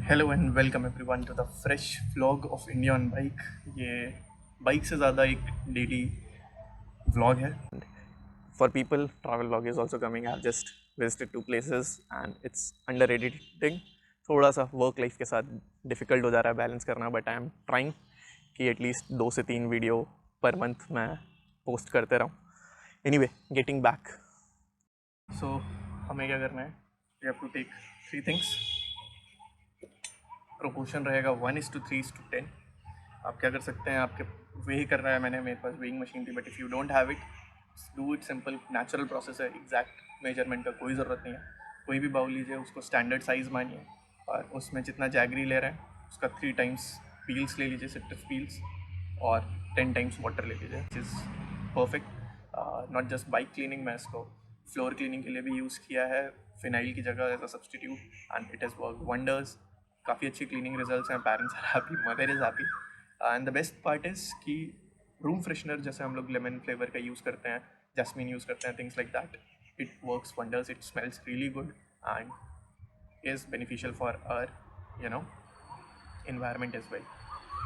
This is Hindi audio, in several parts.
Hello and welcome everyone to the fresh vlog of India on bike. ये बाइक से ज़्यादा एक डेली व्लॉग है। For people, travel vlog is also coming. I've just visited 2 places and it's under editing. थोड़ा सा वर्क लाइफ के साथ डिफ़िकल्ट हो जा रहा है बैलेंस करना, बट आई एम ट्राइंग कि एटलीस्ट 2 से 3 वीडियो पर मंथ मैं पोस्ट करते रहूँ। Anyway, getting back. सो हमें क्या करना है, we have to take 3 things. Proportion रहेगा 1:3:10। आप क्या कर सकते हैं, आपके वे करना है, मैंने मेरे पास वेइंग मशीन थी, but if you don't have it, do it simple. Natural process है, एग्जैक्ट मेजरमेंट का कोई ज़रूरत नहीं है। कोई भी बाउल लीजिए, उसको स्टैंडर्ड साइज़ मानिए और उसमें जितना जैगरी ले रहे हैं उसका 3 टाइम्स पील्स ले लीजिए, सिट्रस पील्स, और 10 टाइम्स वाटर ले लीजिए। This is perfect. Not just bike cleaning, मैं इसको फ्लोर क्लीनिंग के लिए भी यूज़ किया है, फिनाइल की जगह as a substitute, and it has work wonders. काफ़ी अच्छी क्लीनिंग रिजल्ट्स हैं। Parents are happy, mother is happy, and the best part is कि रूम फ्रेशनर जैसे हम लोग लेमन फ्लेवर का यूज़ करते हैं, जैस्मिन यूज़ करते हैं, things like that, it works wonders. It smells really good and is beneficial for our environment as well.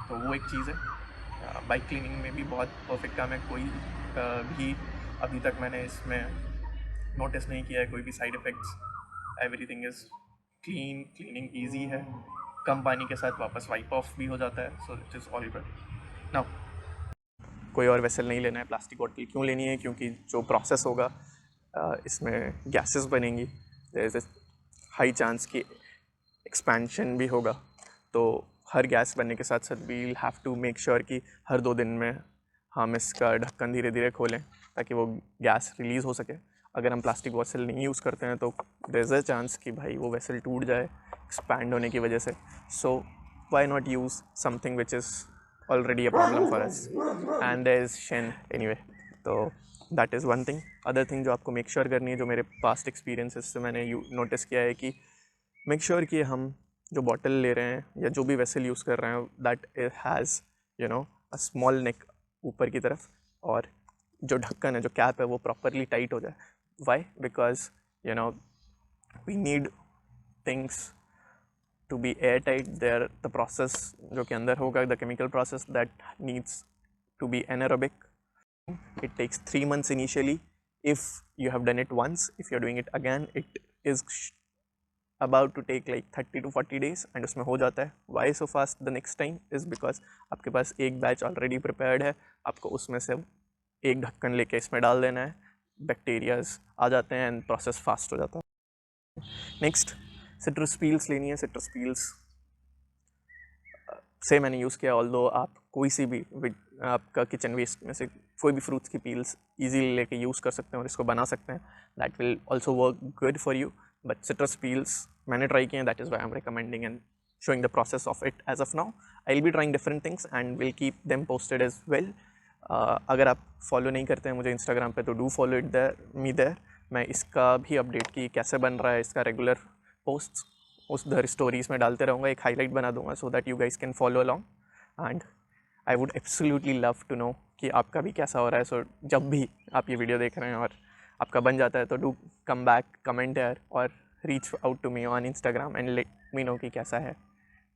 तो वो एक चीज़ है। बाइक क्लीनिंग में भी बहुत परफेक्ट काम है। कोई भी अभी तक मैंने इसमें नोटिस नहीं किया है कोई भी side effects. Everything is cleaning easy है, कम पानी के साथ वापस वाइप ऑफ भी हो जाता है। So it is all good. Now कोई और वेसल नहीं लेना है। प्लास्टिक बॉटल क्यों लेनी है? क्योंकि जो प्रोसेस होगा इसमें गैसेस बनेंगी, देयर इज़ हाई चांस कि एक्सपेंशन भी होगा। तो हर गैस बनने के साथ साथ we will have to make sure कि हर 2 दिन में हम इसका ढक्कन धीरे धीरे खोलें ताकि वो गैस रिलीज़ हो सके। अगर हम प्लास्टिक वेसल नहीं यूज़ करते हैं तो देयर इज़ अ चांस कि भाई वो वेसल टूट जाए एक्सपैंड होने की वजह से। So why not use something which is already a problem for us, and there is Shen anyway. तो that is one thing. Other thing जो आपको make sure करनी है, जो मेरे past experiences से मैंने notice किया है कि make sure कि हम जो बॉटल ले रहे हैं या जो भी वेसल यूज़ कर रहे हैं that it has a small neck ऊपर की तरफ, और जो ढक्कन है, जो कैप है, वो प्रॉपरली टाइट हो जाए। Why? Because we need things to be airtight. There the process जो कि अंदर होगा, the chemical process that needs to be anaerobic, it takes 3 months initially. If you have done it once, if you're doing it again, it is about to take like 30 to 40 days, and उसमें हो जाता है। Why so fast the next time is because आपके पास एक बैच ऑलरेडी प्रिपेयर्ड है, आपको उसमें से एक ढक्कन लेके इसमें डाल देना है, बैक्टीरियाज आ जाते हैं एंड प्रोसेस फास्ट हो जाता है। नेक्स्ट, सिट्रस पील्स लेनी है। सिट्रस पील्स से मैंने यूज़ किया, ऑल्दो आप कोई सी भी आपका किचन वेस्ट में से कोई भी फ्रूट्स की पील्स ईजीली लेके यूज़ कर सकते हैं और इसको बना सकते हैं। That will also work good for you, but citrus peels मैंने ट्राई किए हैं, that is why I am recommending and showing the process of it as of now. I'll be trying different things and will keep them posted as well. अगर आप फॉलो नहीं करते हैं मुझे इंस्टाग्राम पे तो डू फॉलो इट देयर। मैं इसका भी अपडेट की कैसे बन रहा है, इसका रेगुलर पोस्ट उस दर स्टोरीज़ में डालते रहूँगा, एक हाईलाइट बना दूंगा so that you guys can follow along. And I would absolutely love to know कि आपका भी कैसा हो रहा है। सो जब भी आप ये वीडियो देख रहे हैं और आपका बन जाता है तो do come back, comment there और reach out to me on Instagram and let me know कि कैसा है,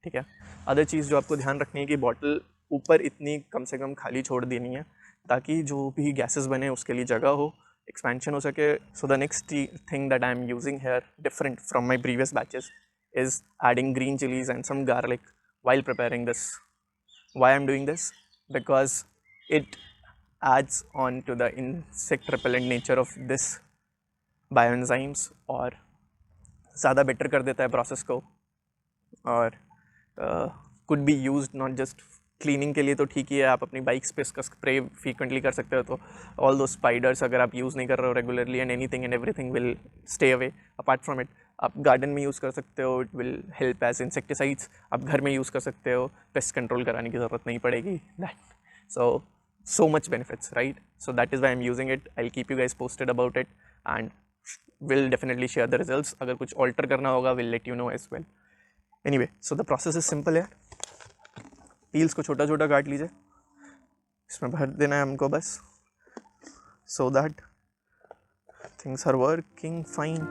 ठीक है। अदर चीज़ जो आपको ध्यान रखनी है कि बॉटल ऊपर इतनी कम से कम खाली छोड़ देनी है ताकि जो भी गैसेस बने उसके लिए जगह हो, एक्सपेंशन हो सके। So the next thing that I am using here, different from my previous batches, is adding green chilies and some garlic while preparing this. Why I'm doing this? Because it adds on to the insect repellent nature of this bioenzymes और ज़्यादा बेटर कर देता है प्रोसेस को, और could be use not just cleaning के लिए तो ठीक ही है, आप अपनी बाइक्स पे इसका स्प्रे फ्रीक्वेंटली कर सकते हो। तो ऑल दो स्पाइडर्स अगर आप यूज़ नहीं कर रहे हो regularly, and anything and everything will stay away. Apart from it आप गार्डन में यूज़ कर सकते हो, it will help as insecticides. आप घर में यूज़ कर सकते हो, पेस्ट कंट्रोल कराने की ज़रूरत नहीं पड़ेगी। That so much benefits, right? So that is why I'm using it. I'll keep you guys posted about it and will definitely share the results. अगर कुछ alter करना होगा will let you know as well. Anyway, so the process is simple है। पील्स को छोटा छोटा काट लीजिए, इसमें भर देना है हमको बस, so that things are working fine.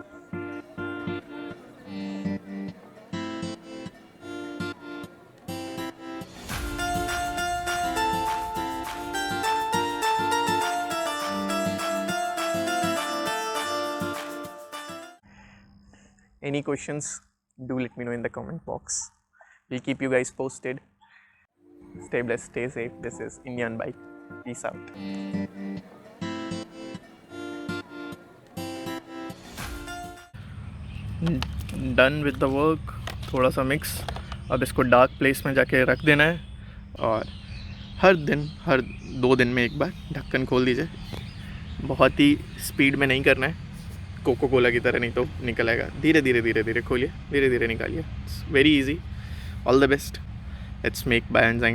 Any questions, do let me know in the comment box. We'll keep you guys posted. Stay blessed, stay safe. This is Indian Bike. Peace out. Done with the work. थोड़ा सा मिक्स, अब इसको डार्क प्लेस में जाके रख देना है और हर 2 दिन में एक बार ढक्कन खोल दीजिए. बहुत ही स्पीड में नहीं करना है, कोको कोला की तरह, नहीं तो निकल आएगा. धीरे धीरे खोलिए, धीरे धीरे निकालिए. It's very easy. All the best. Let's make bye enzyme